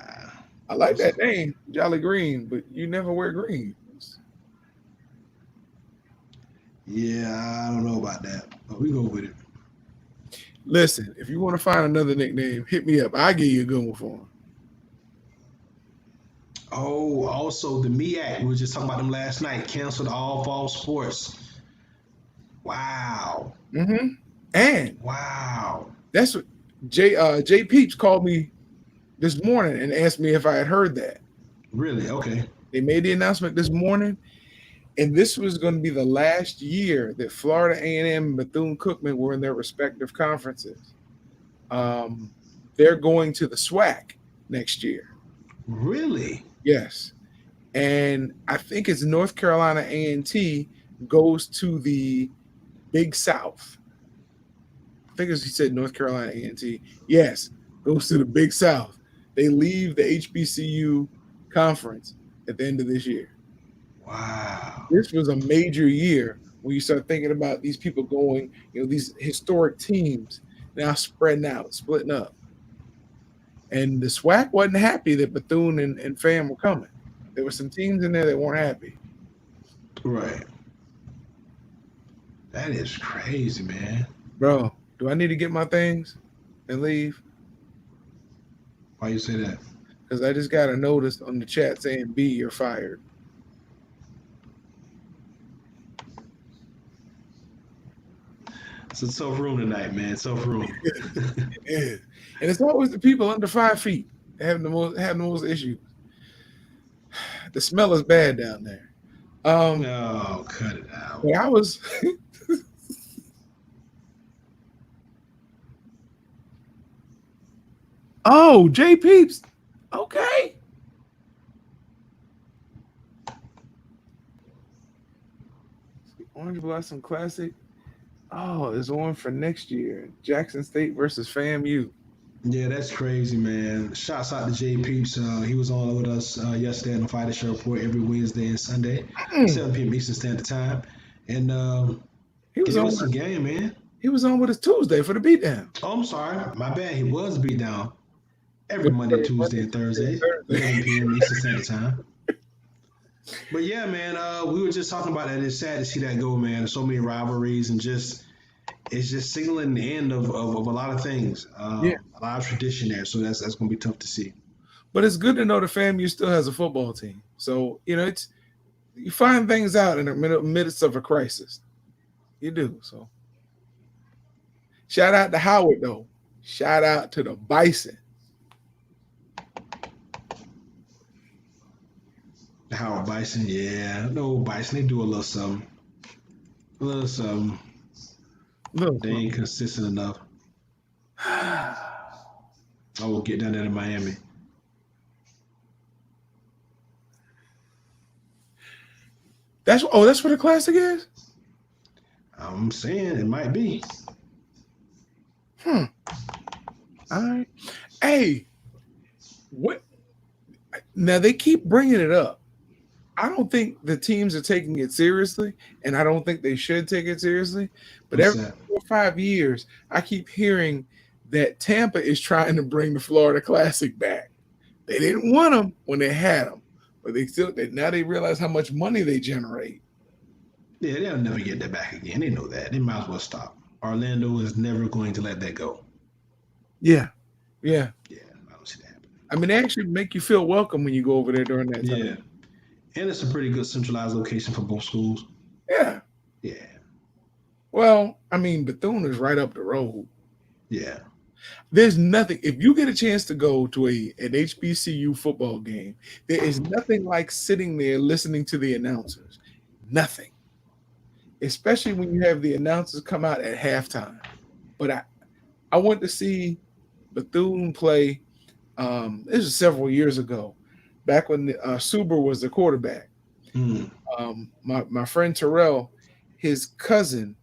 I like What's that up? name, Jolly Green, but you never wear green. Yeah, I don't know about that, but we go with it. Listen, if you want to find another nickname, hit me up. I'll give you a good one for Oh, also the MEAC. We were just talking about them last night. Canceled all fall sports. Wow. him. And Wow. that's what Jay Peeps called me this morning and asked me if I had heard that. Really? Okay. They made the announcement this morning, and this was going to be the last year that Florida A&M and Bethune-Cookman were in their respective conferences. They're going to the SWAC next year. Really? Yes, and I think it's North Carolina A&T goes to the Big South. I think as he said North Carolina A&T. Yes, goes to the Big South. They leave the HBCU conference at the end of this year. Wow. This was a major year when you start thinking about these people going, these historic teams now spreading out, splitting up. And the SWAC wasn't happy that Bethune and Fam were coming. There were some teams in there that weren't happy. Right. That is crazy, man. Bro, do I need to get my things and leave? Why you say that? Because I just got a notice on the chat saying, B, you're fired. It's a tough room tonight, man. Tough room. It is. And it's always the people under 5 feet that have the most issues. The smell is bad down there. No, cut it out. But I was Oh, J Peeps. Okay. Orange Blossom Classic. Oh, there's one for next year. Jackson State versus FAMU. Yeah, that's crazy, man. Shouts out to Jay Peeps. He was on with us yesterday on the Fighter Show Report every Wednesday and Sunday, Mm. 7 p.m. Eastern Standard Time. And He was gave on us some game, man. he was on with us Tuesday for the beatdown. Oh, I'm sorry. My bad. He was beat down every Monday, Tuesday, and Thursday, 11 p.m. Eastern Standard Time. But yeah, man, we were just talking about that. It's sad to see that go, man. So many rivalries and just it's just signaling the end of a lot of things. Yeah. A lot of tradition there. So that's gonna be tough to see. But it's good to know the FAMU still has a football team. So, it's you find things out in the midst of a crisis. You do. So shout out to Howard though. Shout out to the Bison. Howard Bison, yeah. No Bison, they do a little something. A little something. Look. They ain't consistent enough. I will get down there to Miami. That's what the classic is? I'm saying it might be. All right. Hey, what now they keep bringing it up. I don't think the teams are taking it seriously, and I don't think they should take it seriously. But What's every that? 4 or 5 years, I keep hearing that Tampa is trying to bring the Florida Classic back. They didn't want them when they had them, but now they realize how much money they generate. Yeah, they'll never get that back again. They know that. They might as well stop. Orlando is never going to let that go. Yeah, yeah. Yeah, I don't see that happening. I mean, they actually make you feel welcome when you go over there during that time. Yeah, and it's a pretty good centralized location for both schools. Yeah. Yeah, Well, I mean, Bethune is right up the road. yeah. There's nothing. If you get a chance to go to an HBCU football game, there is nothing like sitting there listening to the announcers. Nothing. Especially when you have the announcers come out at halftime. But I went to see Bethune play. This was several years ago, back when Suber was the quarterback. Mm. My friend Terrell, his cousin,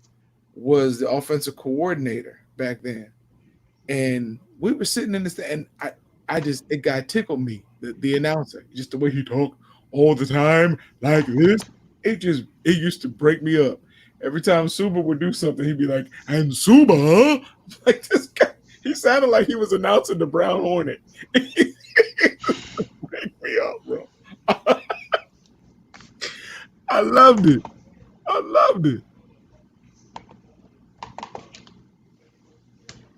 was the offensive coordinator back then, and we were sitting in this, and I just it got tickled me the announcer, just the way he talked all the time like this. It used to break me up. Every time Suba would do something, he'd be like, "And Suba," huh?" Like this guy. He sounded like he was announcing the Brown Hornet. Break me up, bro. I loved it. I loved it.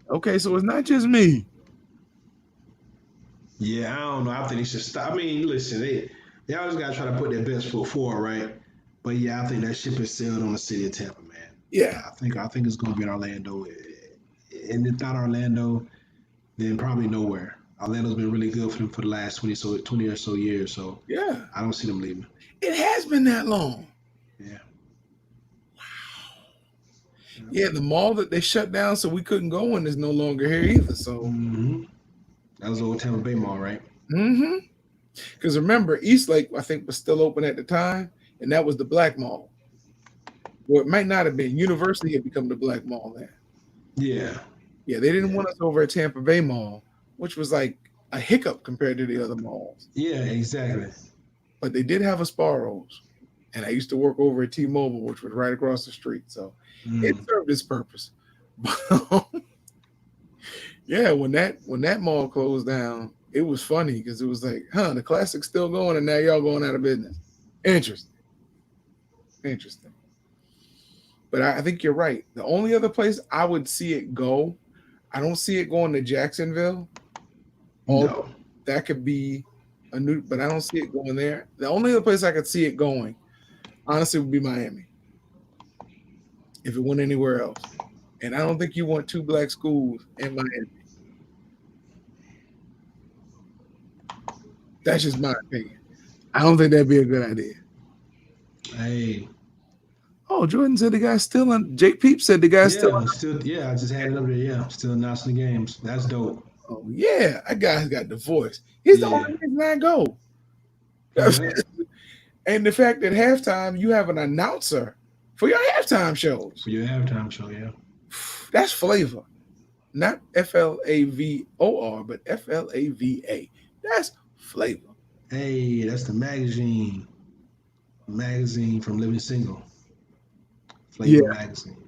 Okay, so it's not just me. Yeah, I don't know. I think they should stop. I mean, listen, they always gotta try to put their best foot forward, right? But yeah, I think that ship is sailed on the city of Tampa, man. Yeah, I think it's gonna be in Orlando, and if not Orlando, then probably nowhere. Orlando's been really good for them for the last 20 or so years, so yeah. I don't see them leaving. It has been that long. Yeah. Yeah, the mall that they shut down so we couldn't go in is no longer here either. So, Mm-hmm. That was old Tampa Bay Mall, right? mm-hmm. Because remember, Eastlake, I think, was still open at the time, and that was the black mall. Or it might not have been. University had become the black mall then. Yeah. Yeah, they didn't Yeah. want us over at Tampa Bay Mall, which was like a hiccup compared to the other malls. Yeah, exactly. But they did have a Sparrows, and I used to work over at T-Mobile, which was right across the street. So it Mm. served its purpose. But yeah, when that mall closed down, it was funny because it was like, the classic's still going, and now y'all going out of business. Interesting, interesting. But I think you're right. The only other place I would see it go, I don't see it going to Jacksonville. Although No. that could be a new, but I don't see it going there. The only other place I could see it going, honestly, would be Miami if it went anywhere else. And I don't think you want two black schools in Miami. That's just my opinion. I don't think that'd be a good idea. Hey. Oh, Jordan said the guy's still on. Jake Peep said the guy's still Yeah, on. still. Yeah, I just had it up there. Yeah, still announcing the games. That's dope. Oh, yeah, that guy's got the voice. He's the Yeah. only reason I go. Yeah. And the fact that halftime you have an announcer for your halftime shows. For your halftime show, yeah. That's flavor. Not FLAVOR, but FLAVA. That's flavor. Hey, that's the magazine from Living Single, Flavor Yeah, Magazine.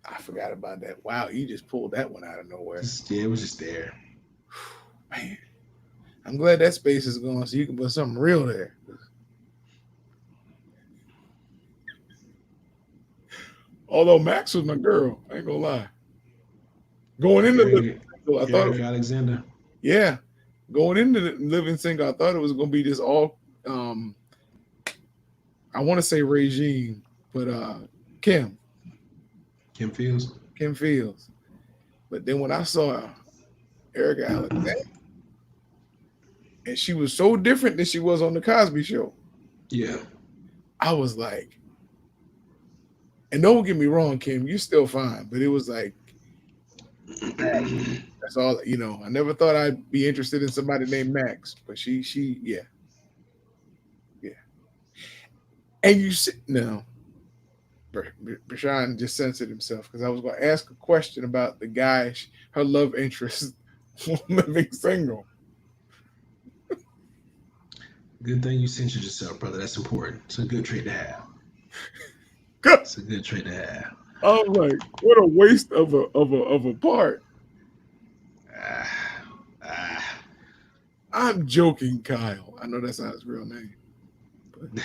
I forgot about that. Wow, you just pulled that one out of nowhere. Yeah, it was just there. Man, I'm glad that space is gone so you can put something real there. Although Max was my girl, I ain't gonna lie. Going into Living Eric, Single, I thought, Eric Alexander. yeah, going into the Living Single, I thought it was gonna be this all. I want to say regime, but Kim, Kim Fields. Kim Fields. But then when I saw Erica Alexander, and she was so different than she was on the Cosby Show, Yeah. I was like, and don't get me wrong, Kim, you're still fine, but it was like, that's all. I never thought I'd be interested in somebody named Max, but yeah, yeah. And you see, no, Bashan just censored himself because I was going to ask a question about the guy, her love interest, living single. Good thing you censored yourself, brother. That's important. It's a good trait to have. God, It's a good trait to have. I'm like, what a waste of a part. Ah, ah. I'm joking, Kyle. I know that's not his real name, but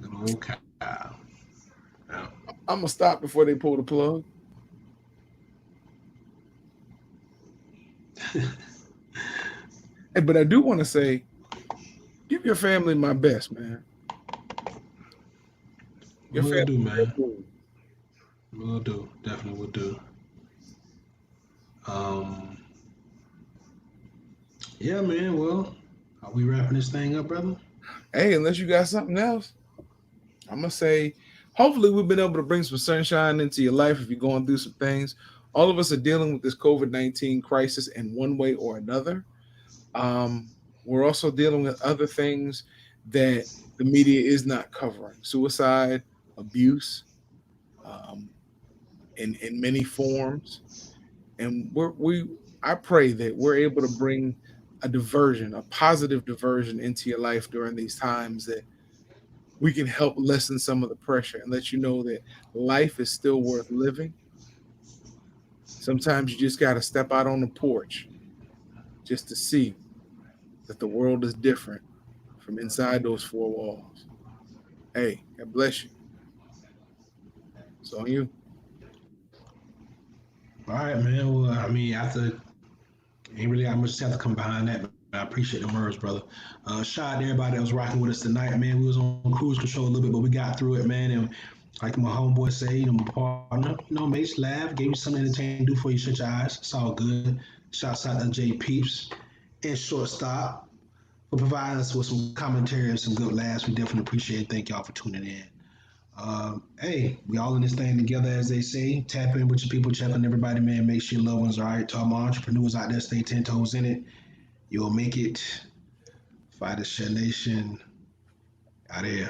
Good old Kyle. Yeah. I'm gonna stop before they pull the plug. Hey, but I do want to say, give your family my best, man. Your Will do, family, man. Will do. Definitely will do. Um, yeah, man. Well, are we wrapping this thing up, brother? hey, unless you got something else, I'm gonna say, hopefully, we've been able to bring some sunshine into your life if you're going through some things. All of us are dealing with this COVID-19 crisis in one way or another. Um, we're also dealing with other things that the media is not covering: suicide, abuse, um, in many forms. And I pray that we're able to bring a diversion, a positive diversion into your life during these times that we can help lessen some of the pressure and let you know that life is still worth living. Sometimes you just got to step out on the porch just to see that the world is different from inside those four walls. Hey, God bless you. It's on you. All right, man. Well, I mean, after ain't really got much to come behind that, but I appreciate the words, brother. Shout out to everybody that was rocking with us tonight, man. We was on cruise control a little bit, but we got through it, man. And like my homeboy say, my partner, made you laugh, gave you something entertaining to do for you, shut your eyes. It's all good. Shouts out to J Peeps and Shortstop for providing us with some commentary and some good laughs. We definitely appreciate it. Thank y'all for tuning in. Hey, we all in this thing together, as they say. Tap in with your people, check on everybody, man. Make sure your loved ones are all right. To all my entrepreneurs out there, stay 10 toes in it. You'll make it. Fight the Share Nation. Out here.